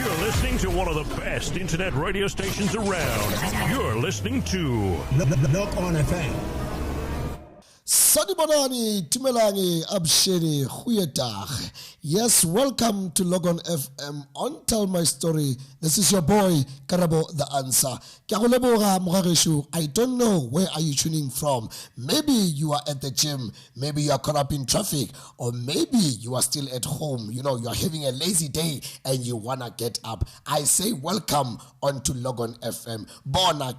You're listening to one of the best internet radio stations around. You're listening to Lock on FM. Sanibonani, Timelangi, Absheni, Huyetach. Yes, welcome to Logon FM on Tell My Story. This is your boy, Karabo, the answer. I don't know where are you tuning from. Maybe you are at the gym, maybe you are caught up in traffic, or maybe you are still at home. You know, you are having a lazy day and you want to get up. I say welcome onto Logon FM. Bona,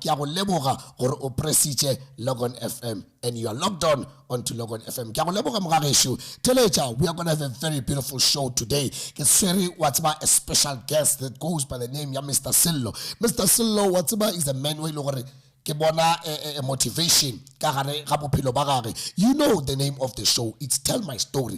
or opresiche Logon FM. And you are logged on onto Logon FM. Telecha, we are going to have a very beautiful show today. What's about a special guest that goes by the name of Mr. Sillo. Mr. Sillo, what's about is a man who a motivation. You know the name of the show. It's Tell My Story.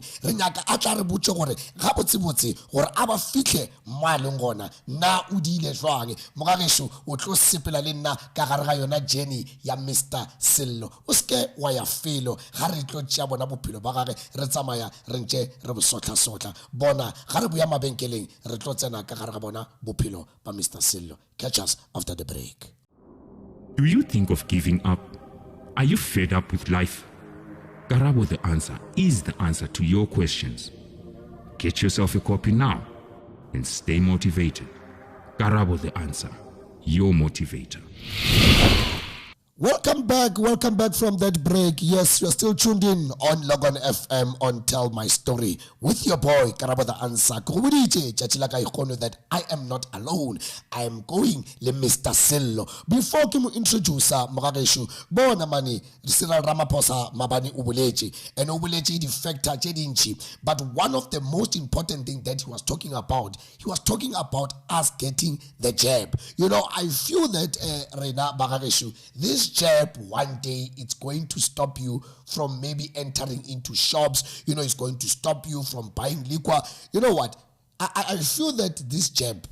Na udile jwang mogagesho o tlo sepela le nna ka gare ga yona journey ya Mr. Sillo o ske wa ya felo ga re tlo tšea bona bophelo ba gage re tsamaya re ntse re bosotla bona ga re buya mabenkeleng re tlo tsena ka gare ga bona bophelo ba Mr. Sillo. Catch us after the break. Do you think of giving up? Are you fed up with life? Karabo the answer is the answer to your questions. Get yourself a copy now and stay motivated. Karabo the answer, your motivator. Welcome back from that break. Yes, you're still tuned in on Logon FM on Tell My Story with your boy, Karabo the answer. That I am not alone. I am going le Mr. Sillo. Before Kimu introduce Magareshu, Bona Mani, Cyril Ramaphosa, Mabani Ubulechi, and Ubulechi the factor Jedinchi. But one of the most important things that he was talking about us getting the jab. You know, I feel that Rena Magareshu, this jab one day it's going to stop you from maybe entering into shops. You know, it's going to stop you from buying liquor. You know what? I feel that this jab,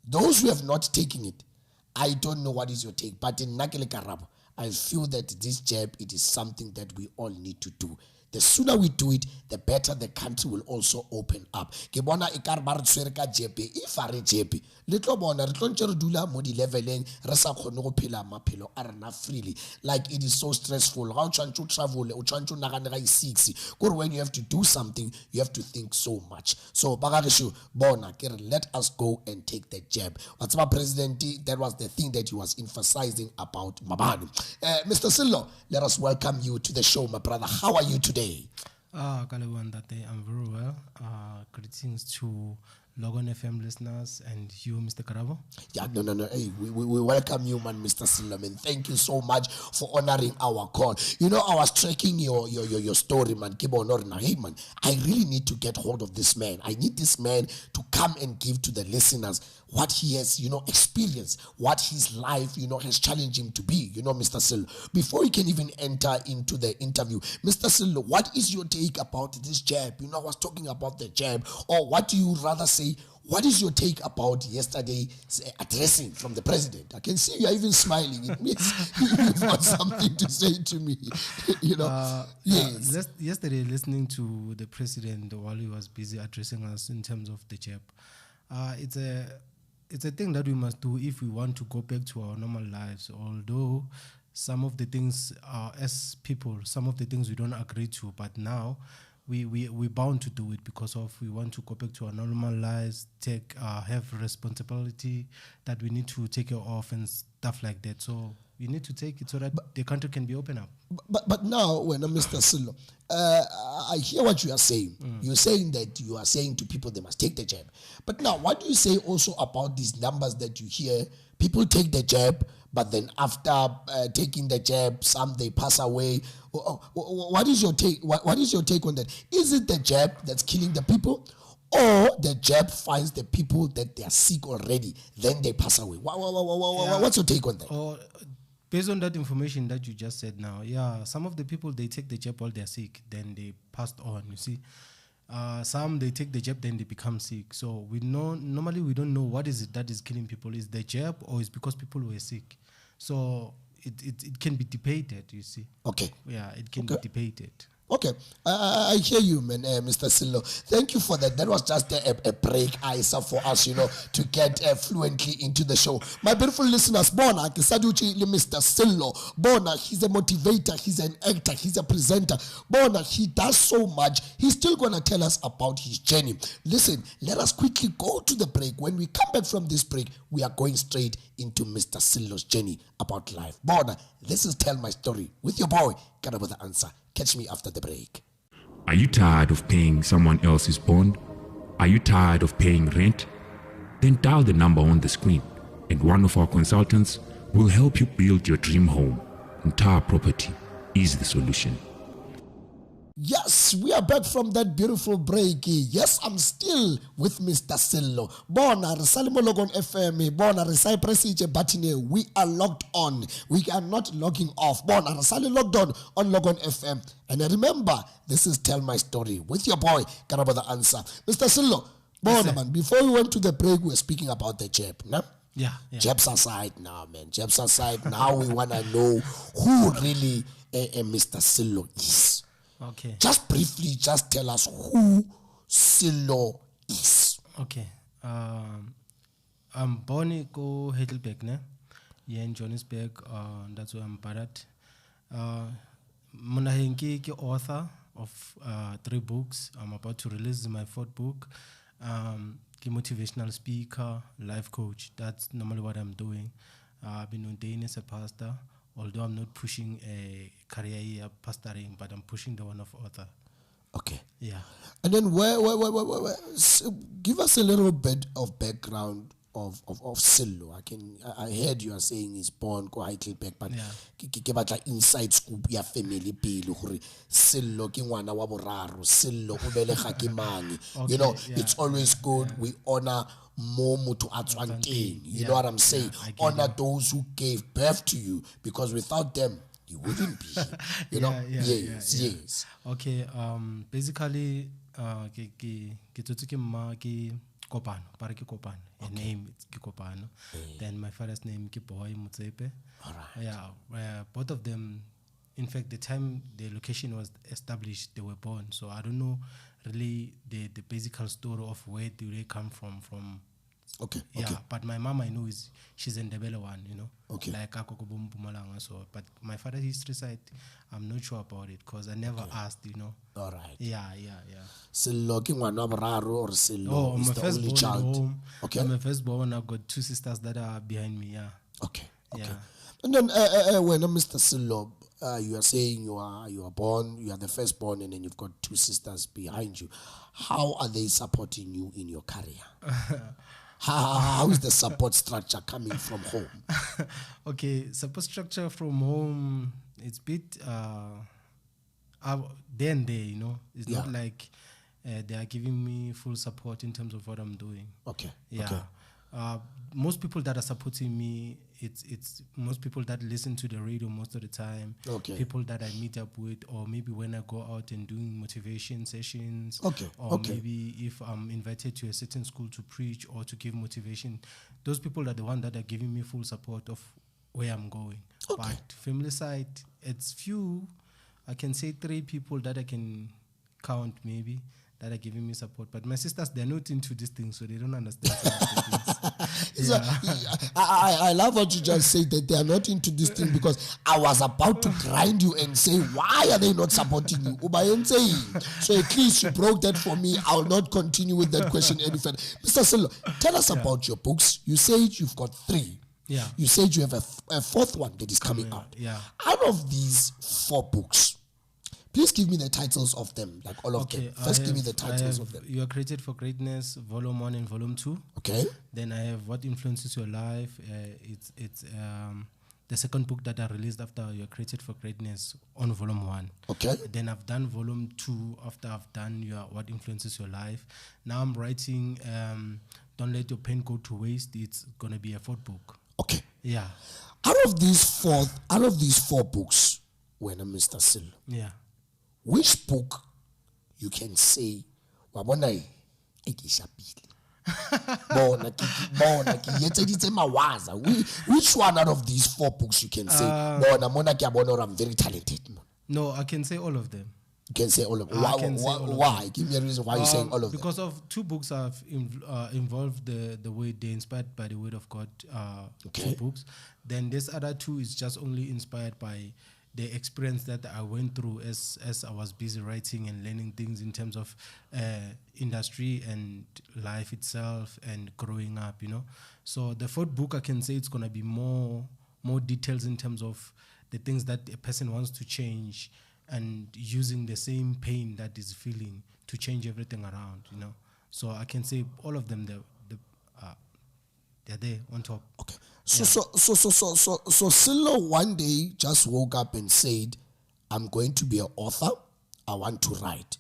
those who have not taken it, I don't know what is your take, but in Nakele Karabo, I feel that this jab, it is something that we all need to do. The sooner we do it, the better the country will also open up. Ke bona ekar ba re tshwere ka jepe if a re jepe le tlo bona re tlo ntse re dula mo di leveleng re sa khone go phela maphelo a rena freely. Like it is so stressful. How to travel o tshwantse nagane ga 6 gore when you have to do something you have to think so much. So bagagesho bona ke let us go and take the jab. What's my president, that was the thing that he was emphasizing about Mabani. Mr. Sillo, let us welcome you to the show, my brother. How are you today? Kalewandate, I'm very well. Greetings to Logon FM listeners and you, Mr. Karabo. Yeah, no. Hey, we welcome you, man, Mr. Silverman. Thank you so much for honoring our call. You know, I was tracking your story, man. Hey, man, I really need to get hold of this man. I need this man to come and give to the listeners what he has, experienced, what his life, has challenged him to be, Mr. Sillo. Before he can even enter into the interview, Mr. Sillo, what is your take about this jab? I was talking about the jab, or what do you rather say? What is your take about yesterday's addressing from the president? I can see you are even smiling. It means you've got something to say to me. Yes. Yesterday, listening to the president while he was busy addressing us in terms of the jab, it's a thing that we must do if we want to go back to our normal lives. Although some of the things, as people, some of the things we don't agree to, but now we're bound to do it because of we want to go back to our normal lives, have responsibility that we need to take care of and stuff like that. So we need to take it so that the country can be open up. But now, when Mr. Sillo, I hear what you are saying. You're saying that you are saying to people they must take the jab. But now, what do you say also about these numbers that you hear? People take the jab, but then after taking the jab, some they pass away. What is your take? What is your take on that? Is it the jab that's killing the people, or the jab finds the people that they are sick already, then they pass away? What's your take on that? Based on that information that you just said now, some of the people, they take the jab while they're sick, then they passed on, you see. Some, they take the jab, then they become sick. So normally we don't know what is it that is killing people. Is the jab or is because people were sick? So it can be debated, you see. Okay. Yeah, it can be debated. Okay, I hear you, man, Mr. Sillo. Thank you for that. That was just a break, Isa, for us, to get fluently into the show. My beautiful listeners, Bona, Mr. Sillo. Bona, he's a motivator, he's an actor, he's a presenter. Bona, he does so much. He's still going to tell us about his journey. Listen, let us quickly go to the break. When we come back from this break, we are going straight into Mr. Sillo's journey about life. Bona, this is Tell My Story with your boy, Karabo the Answer. Catch me after the break. Are you tired of paying someone else's bond? Are you tired of paying rent? Then dial the number on the screen and one of our consultants will help you build your dream home. Entire property is the solution. Yes, we are back from that beautiful break. Yes, I'm still with Mr. Sillo. Bona, Resalimo Logon FM. Bona, Resai Presiche Batine. We are locked on. We are not logging off. Bona, Resali logged on Logon FM. And remember, this is Tell My Story with your boy, Karabo the Answer. Mr. Sillo, Bona, man, before we went to the break, we were speaking about the jab, no? Yeah. Jabs aside now, man. Jabs aside. Now we want to know who really Mr. Sillo is. Okay. Just briefly, just tell us who Sillo is. Okay. I'm born in Heidelberg, ne? Yeah, in Johannesburg. That's where I'm buried. I'm author of 3 books. I'm about to release my 4th book. Motivational speaker, life coach. That's normally what I'm doing. I've been ordained as a pastor. Although I'm not pushing a career here pastoring, but I'm pushing the one of author. Okay. Yeah. And then where give us a little bit of background of Sillo. I heard you are saying he's born ko Heidelberg, but ke batla inside scoop ya family pele hore Sillo ke ngwana wa boraro, Sillo o belega ke mang. It's always good we honor more mutu atswanteng. You know what I'm saying? Honor those who gave birth to you, because without them you wouldn't be here. Yes. Okay, basically ke tsotse ke mma ke Kopano, pare ke Kopano. Her name is Kopano. Then my father's name is Boy Mutsepe. All right. Yeah, both of them. In fact, the time the location was established, they were born. So I don't know really the basic story of where do they come from. Okay. But my mom I know she's in the Ndebele one, Okay. like Akoko Mpumalanga. So, but my father's history side, I'm not sure about it because I never asked, All right. Yeah. Sillo ke ngwana wa boraro or Sillo I'm is a the only firstborn at child. home. Okay. I'm a firstborn. I've got 2 sisters that are behind me. Yeah. Okay. Yeah. And then when Mr. Sillo, you are saying you are born, you are the firstborn, and then you've got 2 sisters behind you. How are they supporting you in your career? How is the support structure coming from home? Okay, support structure from home, it's a bit day and day, It's not like they are giving me full support in terms of what I'm doing. Okay. Yeah. Okay. Most people that are supporting me, it's most people that listen to the radio most of the time. Okay. People that I meet up with, or maybe when I go out and doing motivation sessions. Okay. Or maybe if I'm invited to a certain school to preach or to give motivation, those people are the ones that are giving me full support of where I'm going. Okay. But family side, it's few. I can say 3 people that I can count maybe that are giving me support. But my sisters, they're not into these things, so they don't understand some of the things. I love what you just said, that they are not into this thing, because I was about to grind you and say, why are they not supporting you? So at least you broke that for me. I'll not continue with that question any further. Mr. Sillo, tell us about your books. You said you've got 3. Yeah. You said you have a 4th one that is coming out. Yeah. Out of these 4 books, please give me the titles of them, like all of them. First, give me the titles of them. You Are Created for Greatness, Volume 1 and Volume 2. Okay. Then I have What Influences Your Life. It's the second book that I released after You Are Created for Greatness on Volume 1. Okay. Then I've done Volume 2 after I've done What Influences Your Life. Now I'm writing Don't Let Your Pain Go to Waste. It's going to be a 4th book. Okay. Yeah. Out of these 4 books, when Mr. Sillo, Yeah. which book you can say wabona e ke shapile bona ke etseditse mawaza? Which one out of these 4 books you can say bona mona ke a bona I'm very talented? No, I can say all of them. You can say all of them. I can say all of Why? them. Give me a reason why you're saying all of them. Because of two books have involved the way they're inspired by the word of God. Okay. 2 books. Then this other 2 is just only inspired by the experience that I went through as I was busy writing and learning things in terms of industry and life itself and growing up, you know. So the 4th book, I can say it's gonna be more details in terms of the things that a person wants to change and using the same pain that is feeling to change everything around, you know. So I can say all of them, they're there on top. Okay. So Silo one day just woke up and said, I'm going to be an author. I want to write.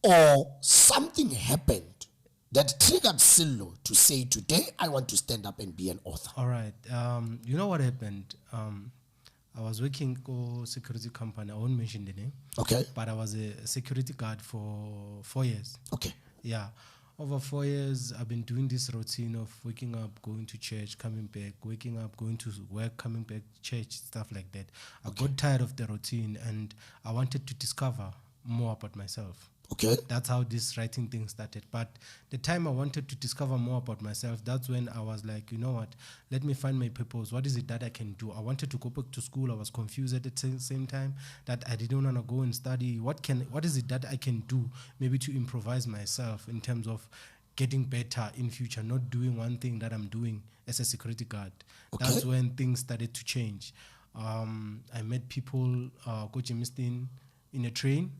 Or something happened that triggered Silo to say, today I want to stand up and be an author. All right. You know what happened? I was working for a security company. I won't mention the name. Okay. But I was a security guard for 4 years. Okay. Yeah. Over 4 years, I've been doing this routine of waking up, going to church, coming back, waking up, going to work, coming back, church, stuff like that. I got tired of the routine and I wanted to discover more about myself. Okay. That's how this writing thing started. But the time I wanted to discover more about myself, that's when I was like, you know what, let me find my purpose. What is it that I can do? I wanted to go back to school. I was confused at the same time that I didn't want to go and study. What is it that I can do maybe to improvise myself in terms of getting better in future, not doing one thing that I'm doing as a security guard. Okay. That's when things started to change. I met people, Coach Emistin, in a train.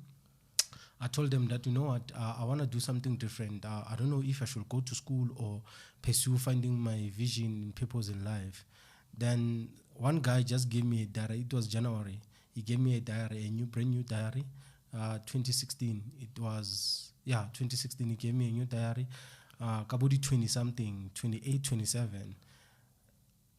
I told them that, you know what, I want to do something different. I don't know if I should go to school or pursue finding my vision and purpose in life. Then one guy just gave me a diary. It was January. He gave me a diary, brand new diary, 2016. It was, 2016. He gave me a new diary, Kabudi 20-something, 28, 27.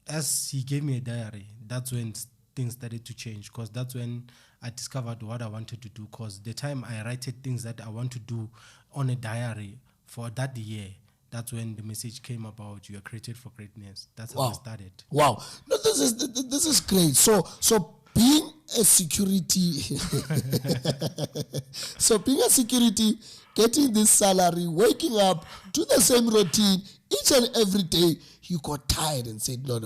As he gave me a diary, that's when things started to change, because that's when I discovered what I wanted to do. Because the time I wrote things that I want to do on a diary for that year, that's when the message came about, you are created for greatness. That's how I started. Wow. No, this is great. So being a security, getting this salary, waking up to the same routine each and every day, you got tired and said, no.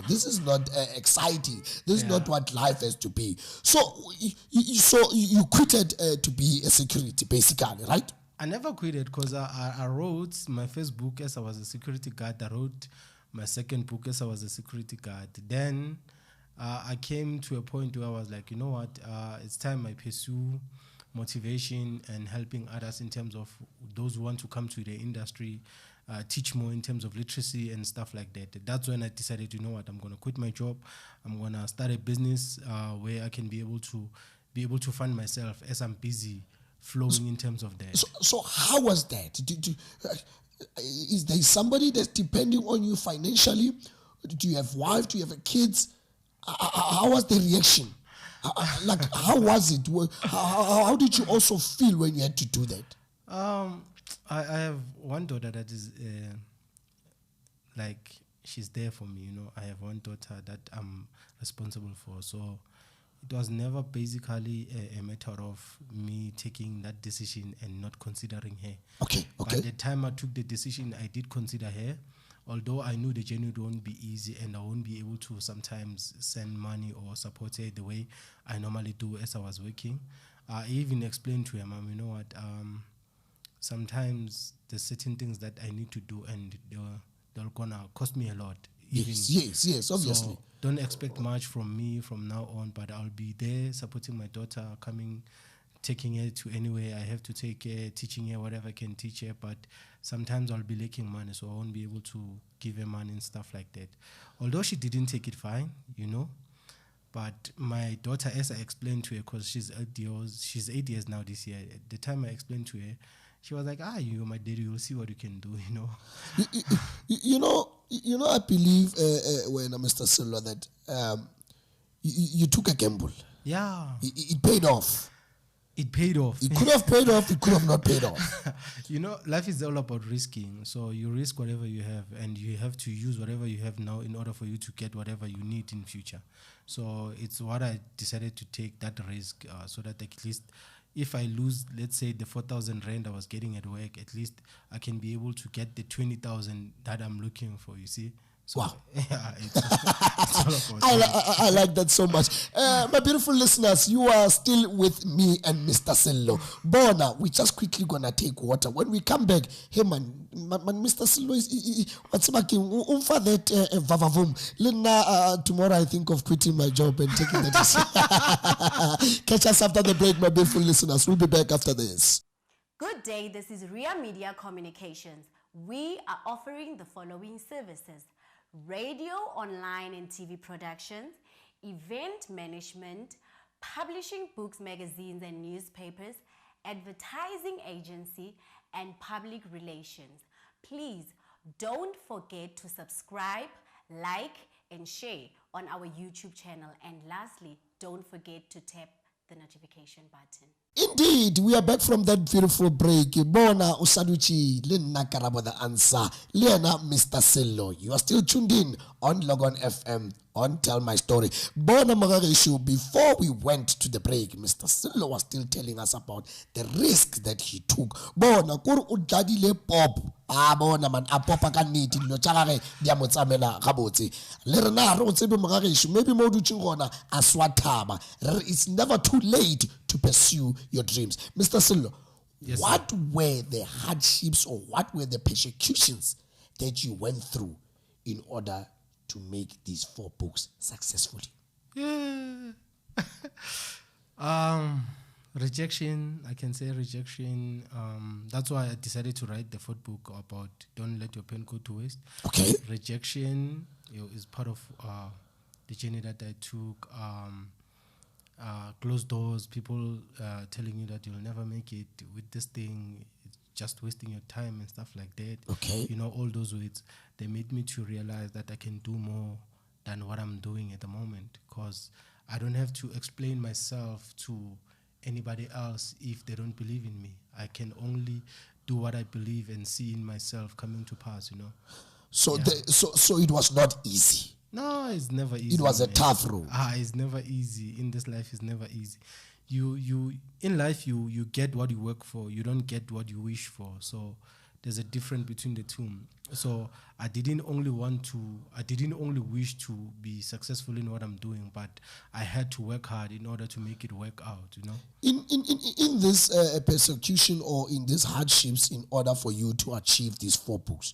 This is not exciting. This is not what life has to be. So you quitted to be a security, basically, right? I never quitted, because I wrote my first book as I was a security guard. I wrote my second book as I was a security guard. Then I came to a point where I was like, you know what, it's time I pursue motivation and helping others in terms of those who want to come to the industry, teach more in terms of literacy and stuff like that. That's when I decided, you know what, I'm going to quit my job. I'm going to start a business where I can be able to fund myself as I'm busy flowing in terms of that. So how was that? Is there somebody that's depending on you financially? Do you have wife? Do you have kids? How was the reaction? How was it? How did you also feel when you had to do that? I have one daughter that is she's there for me, you know. I have one daughter that I'm responsible for. So it was never basically a matter of me taking that decision and not considering her. Okay. By the time I took the decision, I did consider her. Although I knew the journey won't be easy and I won't be able to sometimes send money or support her the way I normally do as I was working. I even explained to her, Mom, you know what, sometimes there's certain things that I need to do and they're gonna cost me a lot. Yes, obviously. So don't expect much from me from now on, but I'll be there supporting my daughter, taking her to anywhere I have to take her, teaching her whatever I can teach her, but sometimes I'll be lacking money, so I won't be able to give her money and stuff like that. Although she didn't take it fine, you know, but my daughter, as I explained to her, because she's 8 years now this year, at the time I explained to her, she was like, you're my daddy, you'll see what you can do, you know. You know, I believe when Mr. Silo that you took a gamble. Yeah. It paid off. It paid off. It could have paid off. It could have not paid off. You know, life is all about risking. So you risk whatever you have, and you have to use whatever you have now in order for you to get whatever you need in future. So it's what I decided to take that risk so that at least if I lose, let's say, the 4,000 rand I was getting at work, at least I can be able to get the 20,000 that I'm looking for, you see? So, Wow. Yeah, it's all about I like that so much. My beautiful listeners, you are still with me and Mr. Sello. Bona, we just quickly gonna take water. When we come back, hey man, Mr. Sello is what's making for that vavavum. Lena, tomorrow I think of quitting my job and taking that. Catch us after the break, my beautiful listeners. We'll be back after this. Good day, this is Ria Media Communications. We are offering the following services: radio, online and TV productions, event management, publishing books, magazines and newspapers, advertising agency, and public relations. Please don't forget to subscribe, like, and share on our YouTube channel. And lastly, don't forget to tap the notification button. Indeed, we are back from that beautiful break. Bona Usaduchi, Lena Karabo the answer. Lena Mr. Sello. You are still tuned in on Logon FM on Tell My Story. Bona Magarishu, before we went to the break, Mr. Sello was still telling us about the risks that he took. Bona kur udadile pop. Bona man apopa kaniti lo chagare dia motsamela gabotse. Le rena re o tsebe Magarishu, maybe mo dutse gona aswataba. It's never too late to pursue your dreams. Mr. Sello, Yes, what were the hardships or what were the persecutions that you went through in order to make these 4 books successfully? Yeah. Rejection, I can say rejection. That's why I decided to write the 4th book about don't let your pen go to waste. Okay. Rejection is part of the journey that I took. Closed doors, people telling you that you'll never make it with this thing, it's just wasting your time and stuff like that. Okay. You know, all those words, they made me to realize that I can do more than what I'm doing at the moment, because I don't have to explain myself to anybody else if they don't believe in me. I can only do what I believe and see in myself coming to pass, you know. So, Yeah. so it was not easy. No, it's never easy. It was a man. tough road. It's never easy. In this life, it's never easy. In life, you get what you work for. You don't get what you wish for. So there's a difference between the two. So I didn't only wish to be successful in what I'm doing, but I had to work hard in order to make it work out, you know. In this persecution or in these hardships, in order for you to achieve these 4 books,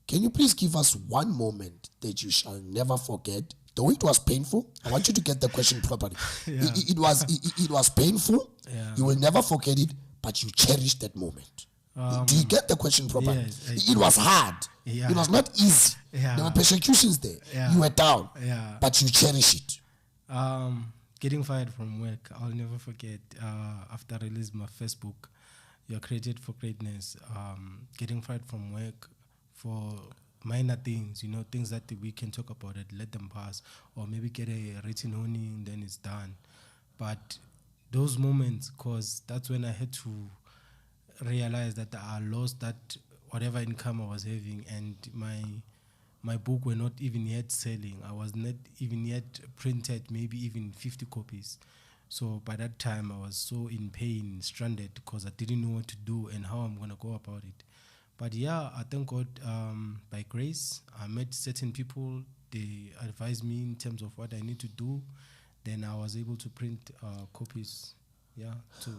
can you please give us one moment that you shall never forget? Though it was painful, I want you to get the question properly. Yeah. It was painful. Yeah. You will never forget it, but you cherished that moment. Do you get the question properly? Yes, It was hard. Yeah. It was not easy. Yeah. There were persecutions there. Yeah. You were down, Yeah. but you cherish it. Getting fired from work, I'll never forget. After I released my first book, You're Created for Greatness, getting fired from work for minor things, you know, things that we can talk about it, let them pass, or maybe get a written warning, then it's done. But those moments, because that's when I had to realize that I lost that whatever income I was having, and my book were not even yet selling. I was not even yet printed, maybe even 50 copies. So by that time, I was so in pain, stranded, because I didn't know what to do and how I'm going to go about it. But yeah, I thank God, by grace, I met certain people. They advised me in terms of what I need to do. Then I was able to print copies, to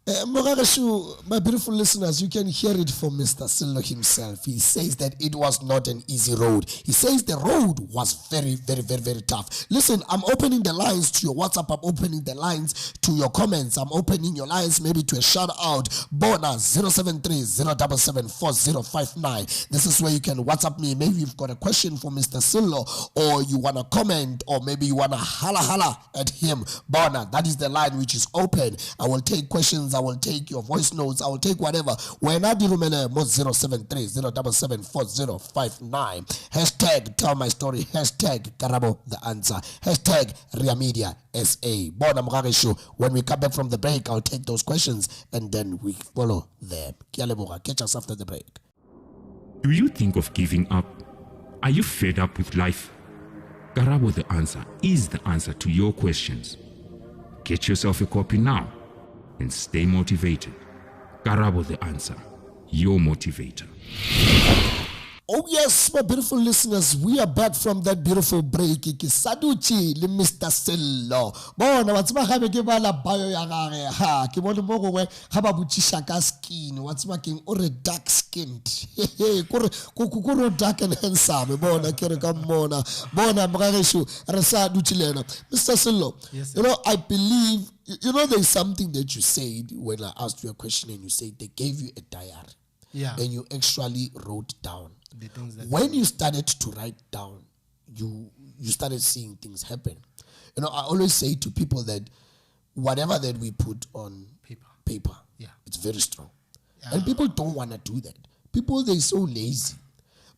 Mogareshu, my beautiful listeners, you can hear it from Mr. Sello himself. He says that it was not an easy road. He says the road was very, very, very, very tough. Listen, I'm opening the lines to your WhatsApp. I'm opening the lines to your comments. I'm opening your lines maybe to a shout out. Bona 073-077-4059. This is where you can WhatsApp me. Maybe you've got a question for Mr. Sello, or you want to comment, or maybe you want to holla at him. Bona, that is the line which is open. I will take questions. I will take your voice notes. I will take whatever. When I do remember, 073-077-4059. Hashtag Tell My Story. Hashtag Karabo the Answer. Hashtag Ria Media SA. Bona Mogareshu. When we come back from the break, I'll take those questions and then we follow them. Catch us after the break. Do you think of giving up? Are you fed up with life? Karabo the Answer is the answer to your questions. Get yourself a copy now and stay motivated. Karabo the answer, your motivator. Oh yes, my beautiful listeners, we are back from that beautiful break. Ke saduchi le Mr. Sello. Bona wa tsaba gabe ke bala bio ya gage ha ke bone mo gongwe ga ba botšiša ka skin wa tsaba keng o re dark skinned. Kore dark and handsome bona ke re ka mona. Bona mgagesho re sa dutse lena. Mr. Sello, Yes, you know I believe there's something that you said when I asked you a question and you said they gave you a diary. Yeah. And you actually wrote down. The things that When you started to write down, you started seeing things happen. I always say to people that whatever that we put on paper, Yeah. it's very strong. And people don't want to do that. People, they're so lazy.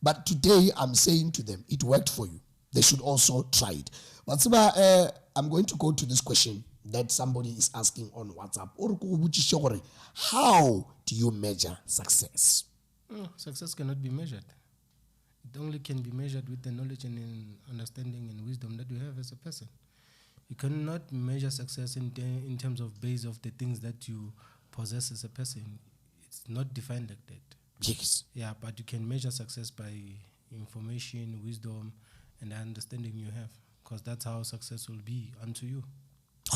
But today, I'm saying to them, it worked for you. They should also try it. But I'm going to go to this question that somebody is asking on WhatsApp. How do you measure success? Success cannot be measured. It only can be measured with the knowledge and understanding and wisdom that you have as a person. You cannot measure success in terms of base of the things that you possess as a person. It's not defined like that. Yes. Yeah, but you can measure success by information, wisdom, and the understanding you have, because that's how success will be unto you.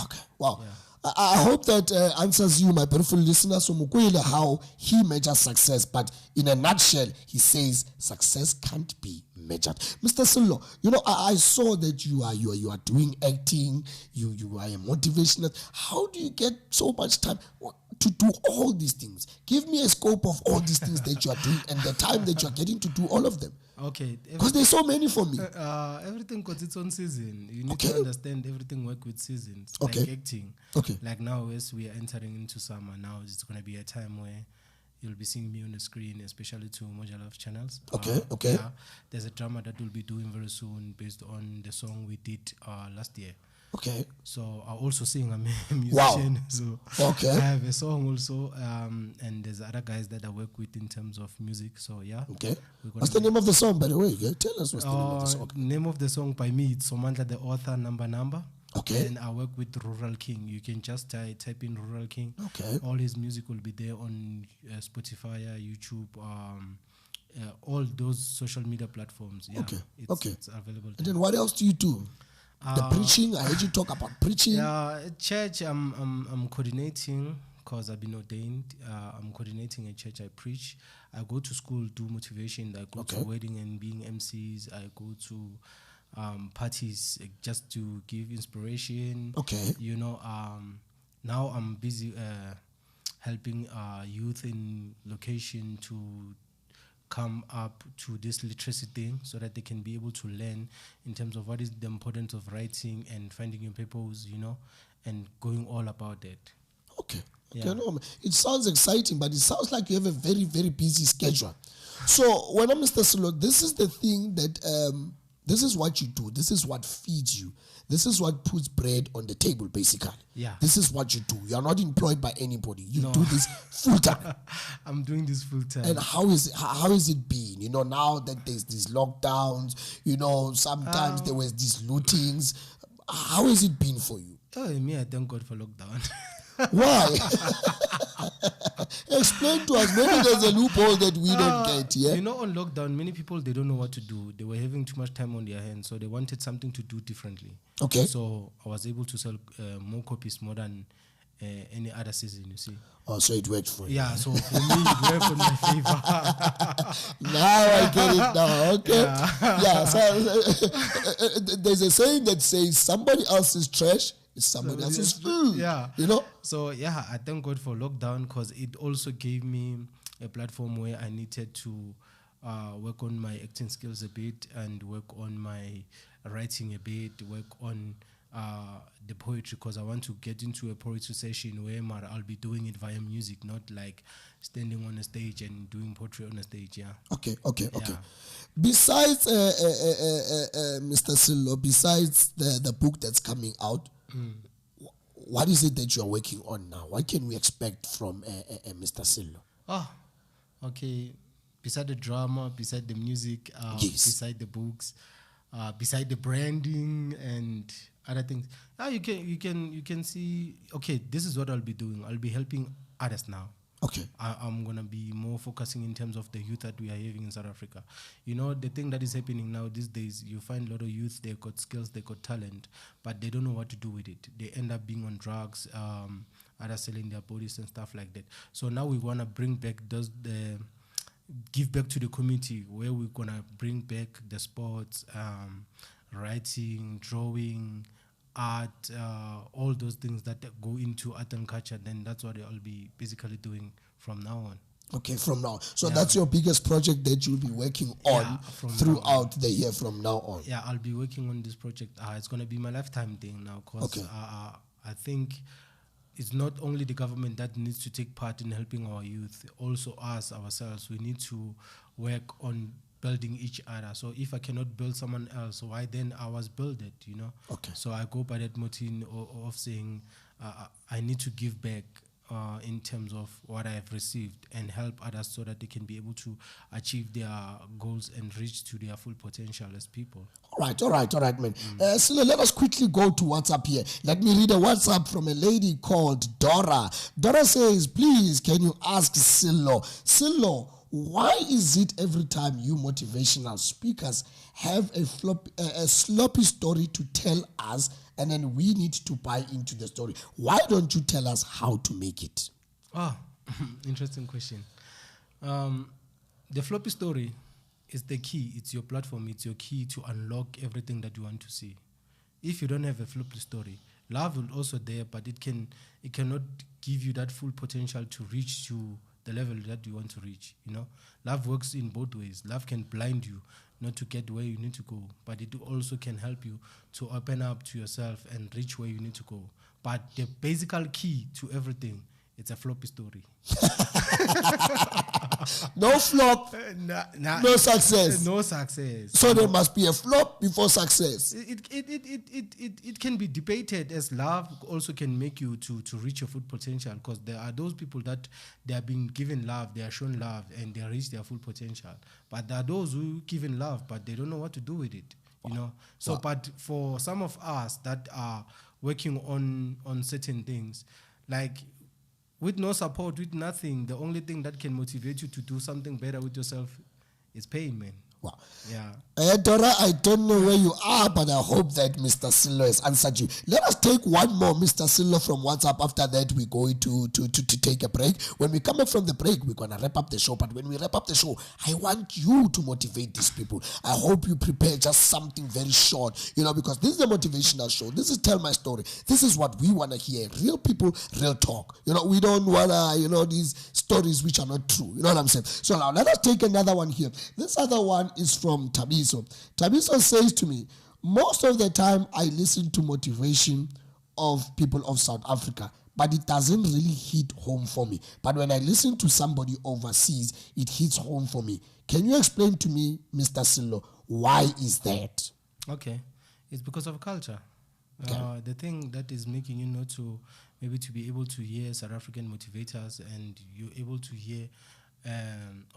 Okay, wow. I hope that answers you, my beautiful listeners. So Mukwele, how he measures success, but in a nutshell, he says success can't be measured. Mr. Sello, I saw that you are doing acting, you are a motivational. How do you get so much time to do all these things? Give me a scope of all these things that you are doing and the time that you are getting to do all of them. Okay. Because there's so many for me. Everything got its own season. You need Okay. to understand everything work with seasons. Okay. Like acting. Okay. Like now, as we are entering into summer, now it's going to be a time where you'll be seeing me on the screen, especially to Moja Love channels. Okay. Yeah, there's a drama that we'll be doing very soon based on the song we did last year. Okay. So I also sing. I'm a musician. Wow. So Okay. I have a song also, and there's other guys that I work with in terms of music. So yeah. Okay. We're gonna What's the be- name of the song, by the way? Yeah, tell us what's the name of the song. Name of the song by me, it's Somandla the author, number. Okay. And I work with Rural King. You can just type in Rural King. Okay. All his music will be there on Spotify, YouTube, all those social media platforms. Yeah. Okay. It's available. And then what else do you do? The preaching. I heard you talk about preaching. Yeah, at church, I'm coordinating because I've been ordained. I'm coordinating a church. I preach. I go to school, do motivation. I go to wedding and being MCs. I go to parties just to give inspiration. Okay. Now I'm busy helping youth in location to come up to this literacy thing so that they can be able to learn in terms of what is the importance of writing and finding your purpose, and going all about that. Okay. Yeah. No, it sounds exciting, but it sounds like you have a very, very busy schedule. So when I'm Mr. Sello, this is the thing that this is what you do. This is what feeds you. This is what puts bread on the table, basically. Yeah. This is what you do. You are not employed by anybody. You do this full time. I'm doing this full time. And how is it been? Now that there's these lockdowns, sometimes there was these lootings. How has it been for you? Me, I thank God for lockdown. Why? Explain to us. Maybe there's a loophole that we don't get. Yeah. On lockdown, many people, they don't know what to do. They were having too much time on their hands, so they wanted something to do differently. Okay. So I was able to sell more copies more than any other season, you see. Oh, so it worked for you. Yeah, so for me, it worked in my favor. Now I get it now. Okay. Yeah. So there's a saying that says somebody else's trash is somebody else's food. Yeah. So yeah, I thank God for lockdown because it also gave me a platform where I needed to work on my acting skills a bit and work on my writing a bit, work on the poetry, because I want to get into a poetry session where I'll be doing it via music, not like standing on a stage and doing poetry on a stage. Yeah. Okay. Besides Mr. Sello, besides the book that's coming out, what is it that you are working on now? What can we expect from Mr. Sello? Okay. Beside the drama, beside the music, Yes. beside the books, beside the branding and other things. You can see. Okay, this is what I'll be doing. I'll be helping others now. Okay. I'm gonna be more focusing in terms of the youth that we are having in South Africa. You know, the thing that is happening now these days, you find a lot of youth, they got skills, they got talent, but they don't know what to do with it. They end up being on drugs, either selling their bodies and stuff like that. So now we wanna bring back give back to the community, where we're gonna bring back the sports, writing, drawing, art, all those things that go into art and culture. Then that's what I'll be basically doing from now on. Okay, from now. So that's your biggest project that you'll be working on throughout the year from now on. Yeah, I'll be working on this project. It's going to be my lifetime thing now, because I think it's not only the government that needs to take part in helping our youth, also us, ourselves. We need to work on building each other. So if I cannot build someone else, why then I was build it, you know? Okay. So I go by that motto of saying I need to give back in terms of what I have received and help others so that they can be able to achieve their goals and reach to their full potential as people. All right, man. Silo, let us quickly go to WhatsApp here. Let me read a WhatsApp from a lady called Dora. Dora says, please, can you ask Silo, why is it every time you motivational speakers have a sloppy story to tell us, and then we need to buy into the story? Why don't you tell us how to make it? Interesting question. The floppy story is the key. It's your platform. It's your key to unlock everything that you want to see. If you don't have a floppy story, love will also there, but it cannot give you that full potential to reach to the level that you want to reach. You know, love works in both ways. Love can blind you not to get where you need to go, but it also can help you to open up to yourself and reach where you need to go. But the basic key to everything, it's a floppy story. No flop, no success. No success. So there must be a flop before success. It can be debated, as love also can make you to reach your full potential, because there are those people that they are being given love, they are shown love, and they reach their full potential. But there are those who given love, but they don't know what to do with it. You know. So, but for some of us that are working on certain things, like, with no support, with nothing, the only thing that can motivate you to do something better with yourself is pain, man. Wow. Yeah. Dora, I don't know where you are, but I hope that Mr. Silo has answered you. Let us take one more, Mr. Silo, from WhatsApp. After that, we're going to take a break. When we come back from the break, we're going to wrap up the show. But when we wrap up the show, I want you to motivate these people. I hope you prepare just something very short, you know, because this is a motivational show. This is Tell My Story. This is what we want to hear. Real people, real talk. You know, we don't want to, you know, these stories which are not true. You know what I'm saying? So now let us take another one here. This other one is from Tabiso. Tabiso says to me, most of the time I listen to motivation of people of South Africa, but it doesn't really hit home for me. But when I listen to somebody overseas, it hits home for me. Can you explain to me, Mr. Silo, why is that? Okay. It's because of culture. Okay. The thing that is making you not to, maybe to be able to hear South African motivators, and you're able to hear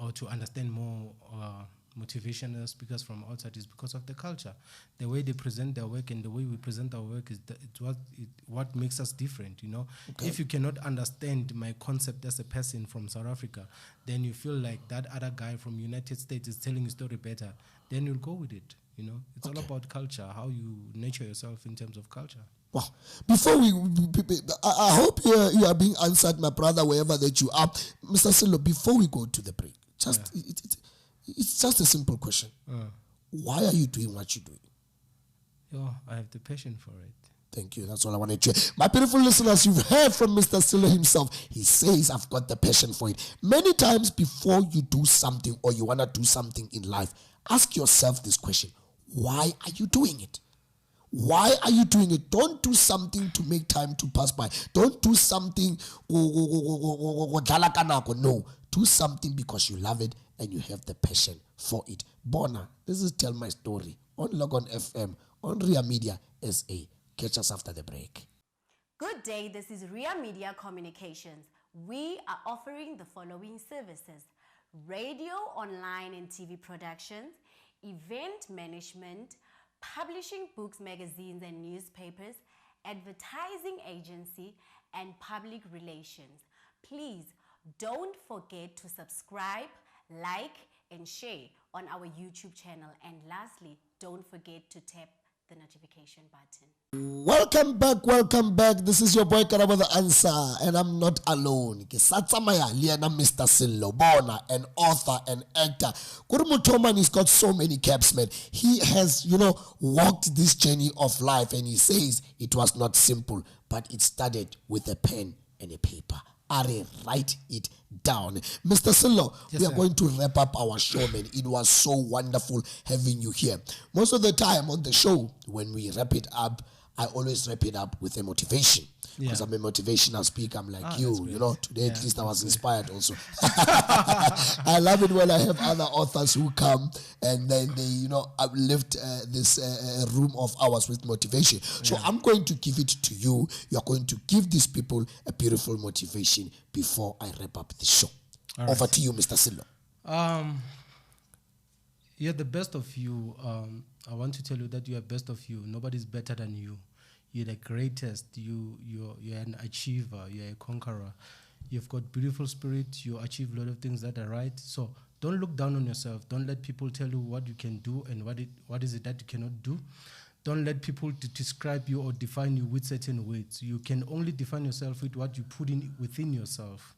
or to understand more motivational speakers from outside, is because of the culture. The way they present their work and the way we present our work is what makes us different, you know. Okay. If you cannot understand my concept as a person from South Africa, then you feel like that other guy from United States is telling a story better, then you'll go with it, you know. It's all about culture, how you nurture yourself in terms of culture. Wow. Before I hope you are being answered, my brother, wherever that you are. Mr. Silo, before we go to the break, it's just a simple question. Why are you doing what you're doing? I have the passion for it. Thank you. That's all I wanted to hear. My beautiful listeners, you've heard from Mr. Silo himself. He says, I've got the passion for it. Many times before you do something or you want to do something in life, ask yourself this question. Why are you doing it? Why are you doing it? Don't do something to make time to pass by. Don't do something, no. Do something because you love it and you have the passion for it. Bona, this is Tell My Story on Logon FM, on Ria Media SA. Catch us after the break. Good day, this is Ria Media Communications. We are offering the following services: radio, online and TV productions, event management, publishing books, magazines, and newspapers, advertising agency, and public relations. Please don't forget to subscribe, like, and share on our YouTube channel. And lastly, don't forget to tap the notification button. Welcome back. This is your boy Karabo the Answer, and I'm not alone. Ke sa tsamaya le yena Mr. Sello Bona, an author and actor. Kurumuto man, he's got so many caps, man. He has, walked this journey of life, and he says it was not simple, but it started with a pen and a paper. Are write it down. Mr. Sello, we are going to wrap up our show, man. It was so wonderful having you here. Most of the time on the show, when we wrap it up, I always wrap it up with a motivation. Because I'm a motivational speaker. I'm like today at least I was inspired also. I love it when I have other authors who come and then they, uplift this room of ours with motivation. So I'm going to give it to you. You're going to give these people a beautiful motivation before I wrap up the show. Over to you, Mr. Sello. You're the best of you. I want to tell you that you are best of you. Nobody's better than you. You're the greatest. You're an achiever. You're a conqueror. You've got beautiful spirit. You achieve a lot of things that are right. So don't look down on yourself. Don't let people tell you what you can do and what is it that you cannot do. Don't let people describe you or define you with certain words. You can only define yourself with what you put in within yourself.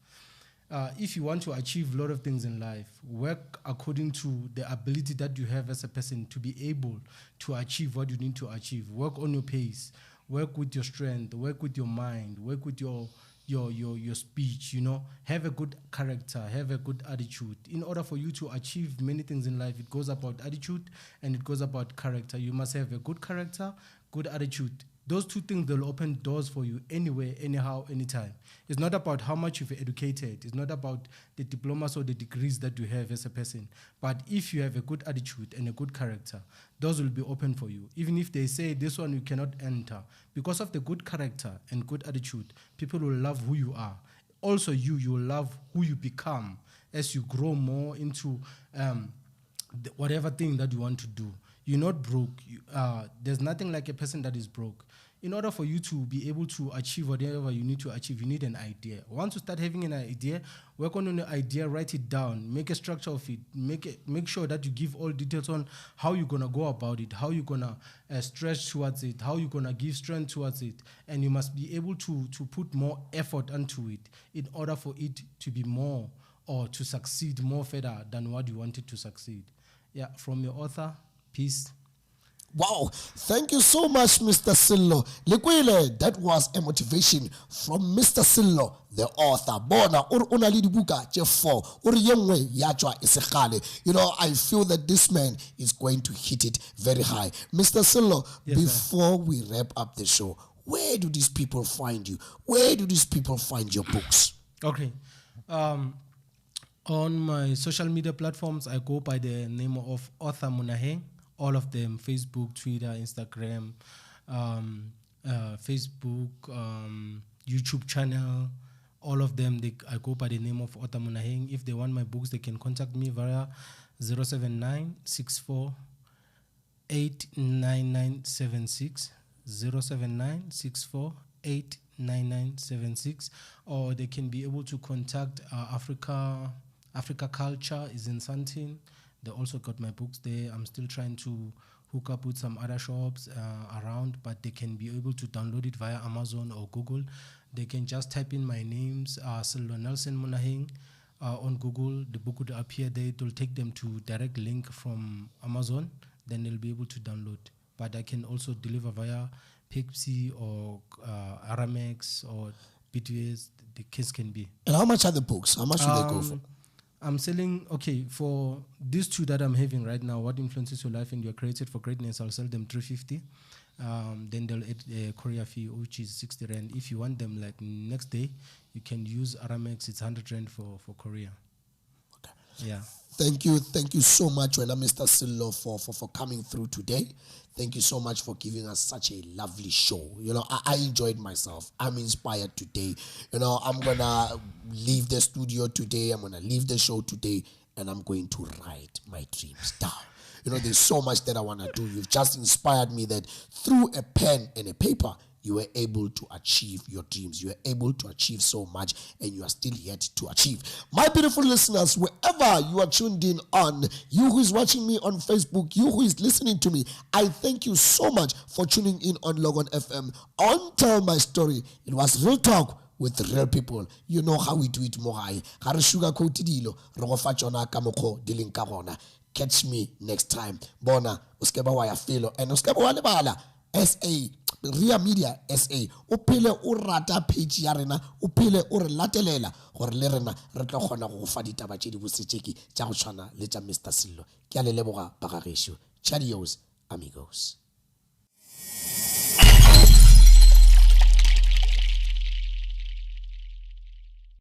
If you want to achieve a lot of things in life, work according to the ability that you have as a person to be able to achieve what you need to achieve. Work on your pace. Work with your strength. Work with your mind. Work with your speech. Have a good character. Have a good attitude. In order for you to achieve many things in life, it goes about attitude and it goes about character. You must have a good character, good attitude. Those two things, they'll open doors for you anywhere, anyhow, anytime. It's not about how much you've educated. It's not about the diplomas or the degrees that you have as a person. But if you have a good attitude and a good character, doors will be open for you. Even if they say this one you cannot enter, because of the good character and good attitude, people will love who you are. Also, you will love who you become as you grow more into whatever thing that you want to do. You're not broke. There's nothing like a person that is broke. In order for you to be able to achieve whatever you need to achieve, you need an idea. Once you start having an idea, work on your idea, write it down, make a structure of it, make sure that you give all details on how you're going to go about it, how you're going to stretch towards it, how you're going to give strength towards it. And you must be able to put more effort into it in order for it to be more or to succeed more further than what you wanted to succeed. Yeah, from your author, peace. Wow, thank you so much, Mr. Sello. Likwile, that was a motivation from Mr. Sello, the author. Bona, una li dibuka je 4. Yengwe yachwa isekale. I feel that this man is going to hit it very high. Mr. Sello, before we wrap up the show, where do these people find you? Where do these people find your books? Okay. On my social media platforms, I go by the name of Author Munaheng. All of them, Facebook, Twitter, Instagram, Facebook, YouTube channel, all of them, I go by the name of Author Munaheng. If they want my books, they can contact me via 079-64-89976, 079-64-89976, or they can be able to contact Africa Culture is in Sandton. They also got my books there. I'm still trying to hook up with some other shops around, but they can be able to download it via Amazon or Google. They can just type in my names, Sello Nelson Munaheng, on Google. The book would appear there. It will take them to direct link from Amazon. Then they'll be able to download. But I can also deliver via Pixie or Aramex or BTS. The case can be. And how much are the books? How much do they go for? I'm selling, for these two that I'm having right now, What Influences Your Life and You're Created for Greatness, I'll sell them $350. Then they'll add a courier fee, which is 60 Rand. If you want them like next day, you can use Aramex, it's 100 Rand for courier. Okay. Yeah. Thank you so much, Mr. Sello, for coming through today. Thank you so much for giving us such a lovely show. I enjoyed myself. I'm inspired today. I'm going to leave the studio today. I'm going to leave the show today, and I'm going to write my dreams down. there's so much that I want to do. You've just inspired me that through a pen and a paper, you were able to achieve your dreams. You were able to achieve so much, and you are still yet to achieve. My beautiful listeners, wherever you are tuned in on, you who is watching me on Facebook, you who is listening to me, I thank you so much for tuning in on Logon FM on Tell My Story. It was real talk with real people. You know how we do it more high. Catch me next time. Bona, uskeba wa ya filo, and uskeba wa lebala. SA, Ria Media SA, upile urata page ya rena, upile ure latelela, gore le rena, re tla kgona go fa ditaba tse di bosetšeki tša go tshwana le tša Mr. Sillo. Ke a le leboga bagagesho. Chadios, amigos.